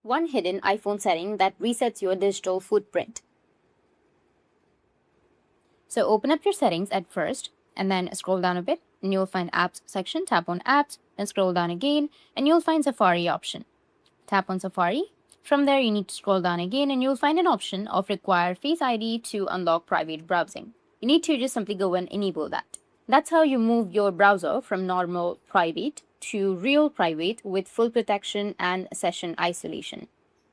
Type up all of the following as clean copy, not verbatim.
One hidden iPhone setting that resets your digital footprint. So open up your settings at first and then scroll down a bit and you'll find apps section. Tap on apps and scroll down again and you'll find Safari option. Tap on Safari. From there, you need to scroll down again and you'll find an option of require Face ID to unlock private browsing. You need to just simply go and enable that. That's how you move your browser from normal private to real private with full protection and session isolation.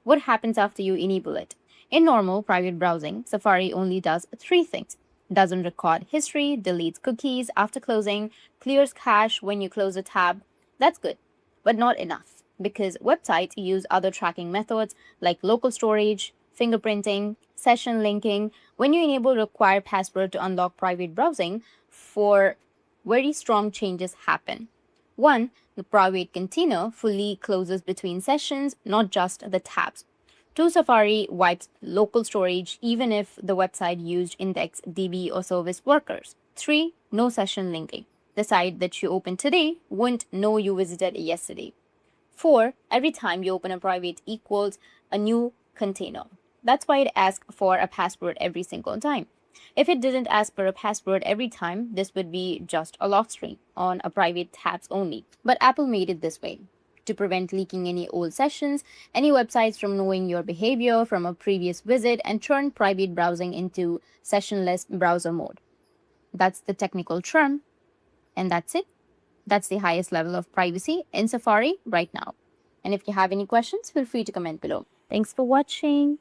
What happens after you enable it? In normal private browsing, Safari only does three things. Doesn't record history, deletes cookies after closing, clears cache when you close a tab. That's good, but not enough because websites use other tracking methods like local storage, fingerprinting, session linking. When you enable require password to unlock private browsing, for very strong changes happen. One, the private container fully closes between sessions, not just the tabs. Two, Safari wipes local storage even if the website used index, DB, or service workers. Three, no session linking. The site that you open today won't know you visited yesterday. Four, every time you open a private equals a new container. That's why it asks for a password every single time. If it didn't ask for a password every time, this would be just a lock screen on a private tabs only. But Apple made it this way to prevent leaking any old sessions, any websites from knowing your behavior from a previous visit, and turn private browsing into sessionless browser mode. That's the technical term, and that's it. That's the highest level of privacy in Safari right now. And if you have any questions, feel free to comment below. Thanks for watching.